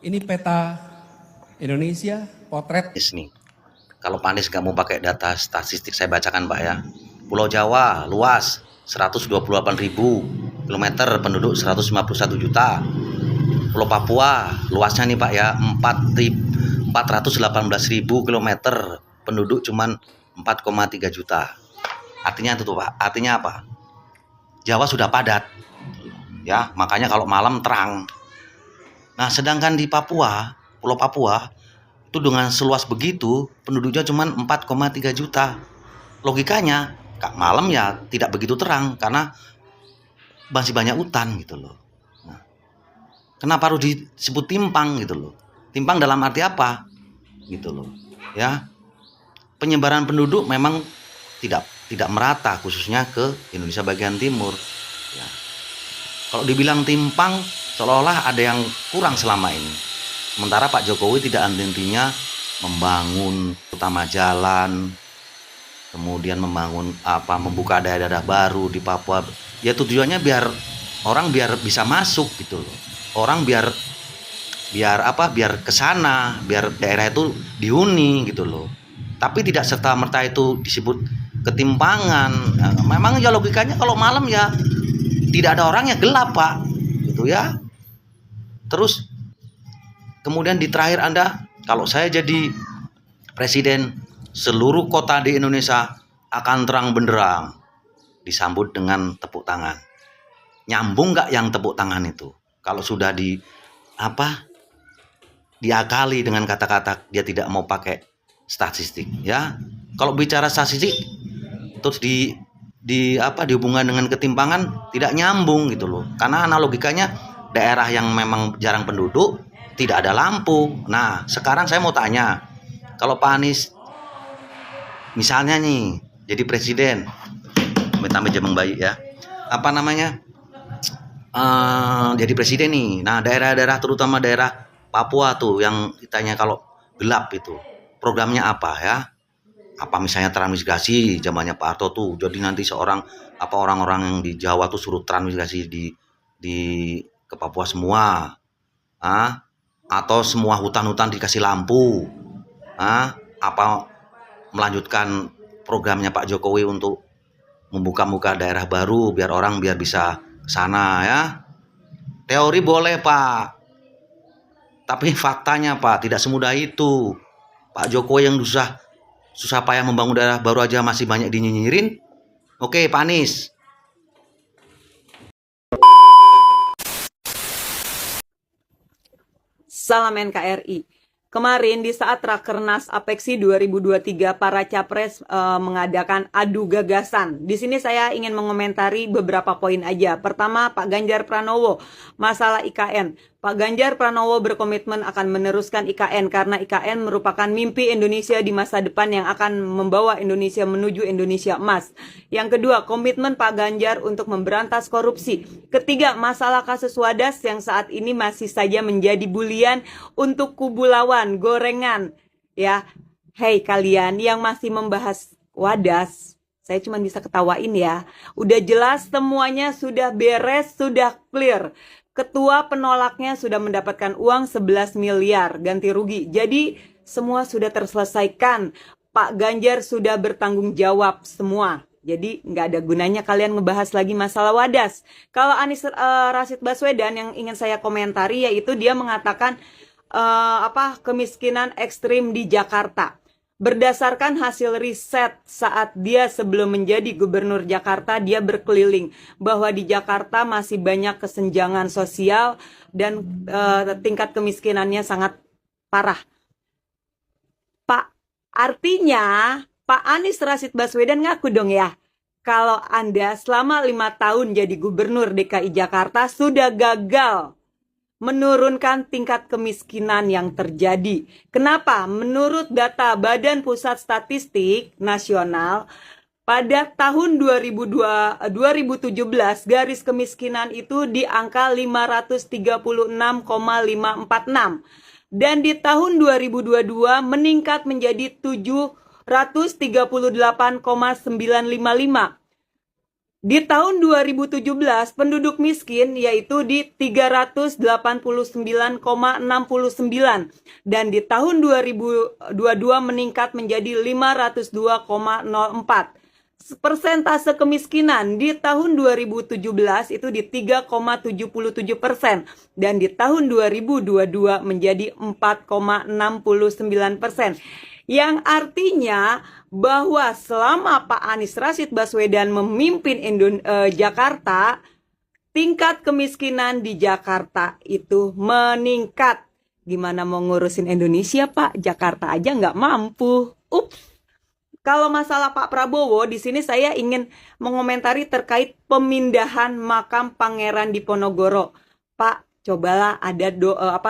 Ini peta Indonesia, potret. Nih, kalau Pak Anies nggak mau pakai data statistik, saya bacakan Pak ya. Pulau Jawa luas 128.000 kilometer, penduduk 151 juta. Pulau Papua luasnya nih Pak ya 418.000 kilometer, penduduk cuman 4,3 juta. Artinya itu tuh Pak, artinya apa? Jawa sudah padat ya, makanya kalau malam terang. Nah sedangkan di Papua, Pulau Papua itu dengan seluas begitu, penduduknya cuma 4,3 juta. Logikanya, malam ya tidak begitu terang karena masih banyak hutan gitu loh. Nah, kenapa harus disebut timpang gitu loh? Timpang dalam arti apa? Gitu loh. Ya. Penyebaran penduduk memang tidak merata khususnya ke Indonesia bagian timur. Ya. Kalau dibilang timpang seolah-olah ada yang kurang selama ini. Sementara Pak Jokowi tidak henti-hentinya membangun utama jalan, kemudian membuka daerah-daerah baru di Papua. Ya tujuannya biar orang bisa masuk gitu loh. Orang biar ke sana, biar daerah itu dihuni gitu loh. Tapi tidak serta merta itu disebut ketimpangan. Nah, memang ya logikanya kalau malam ya tidak ada orang, ya gelap Pak, gitu ya. Terus kemudian di terakhir Anda, kalau saya jadi presiden, seluruh kota di Indonesia akan terang benderang, disambut dengan tepuk tangan. Nyambung nggak yang tepuk tangan itu? Kalau sudah diakali dengan kata-kata dia tidak mau pakai statistik, ya. Kalau bicara statistik terus dihubungkan dengan ketimpangan, tidak nyambung gitu loh. Karena analogikanya daerah yang memang jarang penduduk tidak ada lampu. Nah, sekarang saya mau tanya, kalau Pak Anies misalnya nih jadi presiden, amit-amit jamang bayi ya, jadi presiden nih. Nah, daerah-daerah terutama daerah Papua tuh yang ditanya kalau gelap itu, programnya apa ya? Apa misalnya transmigrasi zamannya Pak Harto tuh, jadi nanti orang-orang yang di Jawa tuh suruh transmigrasi di ke Papua semua, atau semua hutan-hutan dikasih lampu, apa melanjutkan programnya Pak Jokowi untuk membuka daerah baru biar orang bisa ke sana ya. Teori boleh Pak, tapi faktanya Pak tidak semudah itu. Pak Jokowi yang susah payah membangun daerah baru aja masih banyak dinyinyirin. Oke Pak Anies. Salam NKRI. Kemarin di saat Rakernas Apeksi 2023 para capres mengadakan adu gagasan. Di sini saya ingin mengomentari beberapa poin aja. Pertama, Pak Ganjar Pranowo, masalah IKN. Pak Ganjar Pranowo berkomitmen akan meneruskan IKN karena IKN merupakan mimpi Indonesia di masa depan yang akan membawa Indonesia menuju Indonesia emas. Yang kedua, komitmen Pak Ganjar untuk memberantas korupsi. Ketiga, masalah kasus Wadas yang saat ini masih saja menjadi bulian untuk kubu lawan, gorengan. Ya, hey kalian yang masih membahas Wadas, saya cuma bisa ketawain ya. Udah jelas semuanya sudah beres, sudah clear. Ketua penolaknya sudah mendapatkan uang 11 miliar ganti rugi. Jadi semua sudah terselesaikan. Pak Ganjar sudah bertanggung jawab semua. Jadi nggak ada gunanya kalian ngebahas lagi masalah Wadas. Kalau Anies Rashid Baswedan yang ingin saya komentari yaitu dia mengatakan kemiskinan ekstrim di Jakarta. Berdasarkan hasil riset saat dia sebelum menjadi gubernur Jakarta, dia berkeliling bahwa di Jakarta masih banyak kesenjangan sosial dan tingkat kemiskinannya sangat parah. Pak, artinya Pak Anies Rashid Baswedan ngaku dong ya, kalau Anda selama 5 tahun jadi gubernur DKI Jakarta sudah gagal menurunkan tingkat kemiskinan yang terjadi. Kenapa? Menurut data Badan Pusat Statistik Nasional, pada tahun 2017 garis kemiskinan itu di angka 536,546 dan di tahun 2022 meningkat menjadi 738,955. Di tahun 2017 penduduk miskin yaitu di 389,69 dan di tahun 2022 meningkat menjadi 502,04. Persentase kemiskinan di tahun 2017 itu di 3,77% dan di tahun 2022 menjadi 4,69%. Yang artinya bahwa selama Pak Anies Rashid Baswedan memimpin Jakarta, tingkat kemiskinan di Jakarta itu meningkat. Gimana mau ngurusin Indonesia, Pak? Jakarta aja nggak mampu. Ups. Kalau masalah Pak Prabowo, di sini saya ingin mengomentari terkait pemindahan makam Pangeran Diponegoro. Pak, cobalah ada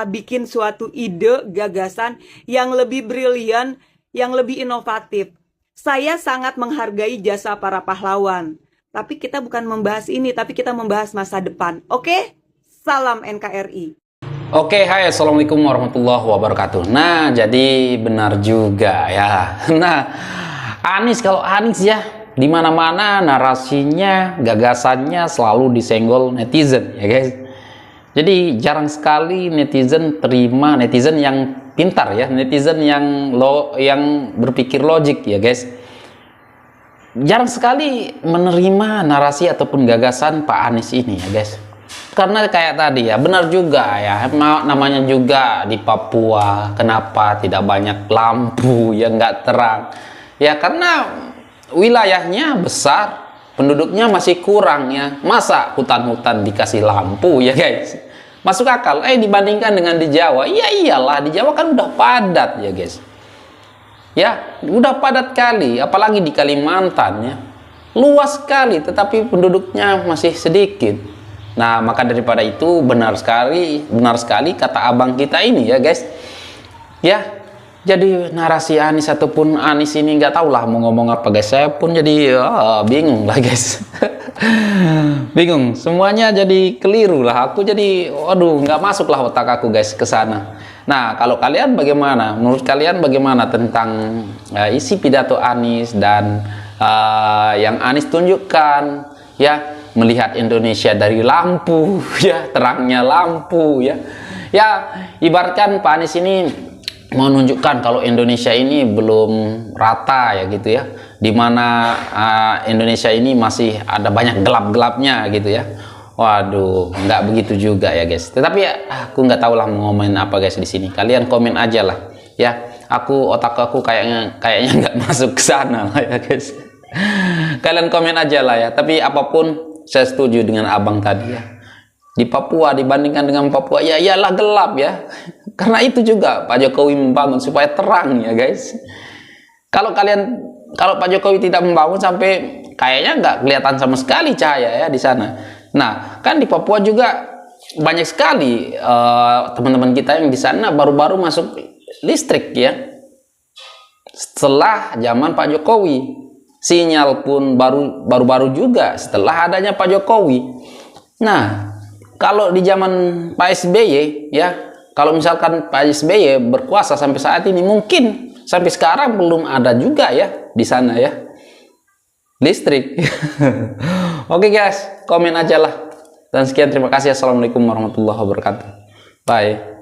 bikin suatu ide, gagasan yang lebih brilian, yang lebih inovatif. Saya sangat menghargai jasa para pahlawan. Tapi kita bukan membahas ini, tapi kita membahas masa depan. Oke? Salam NKRI. Oke, hai, assalamualaikum warahmatullahi wabarakatuh. Nah, jadi benar juga ya. Nah, kalau Anies ya, di mana-mana narasinya, gagasannya selalu disenggol netizen, ya guys. Jadi jarang sekali netizen terima, netizen yang pintar ya, netizen yang berpikir logik ya guys. Jarang sekali menerima narasi ataupun gagasan Pak Anies ini ya guys. Karena kayak tadi ya, benar juga ya, namanya juga di Papua, kenapa tidak banyak lampu yang nggak terang? Ya karena wilayahnya besar, penduduknya masih kurang ya. Masa hutan-hutan dikasih lampu ya guys? Masuk akal. Dibandingkan dengan di Jawa, ya iyalah di Jawa kan udah padat ya guys. Ya, udah padat kali, apalagi di Kalimantan ya. Luas sekali, tetapi penduduknya masih sedikit. Nah, maka daripada itu benar sekali kata abang kita ini ya guys. Ya, jadi narasi Anies ataupun Anies ini nggak tahu lah mau ngomong apa guys. Saya pun jadi bingung lah guys. Bingung, semuanya jadi keliru lah. Aku jadi, waduh, nggak masuk lah otak aku guys ke sana. Nah, kalau kalian bagaimana? Menurut kalian bagaimana tentang isi pidato Anies dan yang Anies tunjukkan ya, melihat Indonesia dari lampu ya, terangnya lampu ya. Ya, ibaratkan Pak Anies ini mau menunjukkan kalau Indonesia ini belum rata ya gitu ya, dimana Indonesia ini masih ada banyak gelap-gelapnya gitu ya. Waduh, nggak begitu juga ya guys. Tetapi ya, aku nggak tahu lah mau ngomongin apa guys di sini. Kalian komen aja lah ya. Otak aku kayaknya nggak masuk ke sana lah ya guys. Kalian komen aja lah ya. Tapi apapun saya setuju dengan abang tadi ya. Di Papua dibandingkan dengan Papua ya iyalah gelap ya. Karena itu juga Pak Jokowi membangun supaya terang ya guys. Kalau Pak Jokowi tidak membangun sampai kayaknya nggak kelihatan sama sekali cahaya ya di sana. Nah, kan di Papua juga banyak sekali teman-teman kita yang di sana baru-baru masuk listrik ya. Setelah zaman Pak Jokowi. Sinyal pun baru-baru juga setelah adanya Pak Jokowi. Nah, kalau di zaman Pak SBY ya, kalau misalkan Pak SBY berkuasa sampai saat ini, mungkin sampai sekarang belum ada juga ya di sana ya listrik. Oke guys, komen aja lah. Dan sekian, terima kasih. Assalamualaikum warahmatullahi wabarakatuh. Bye.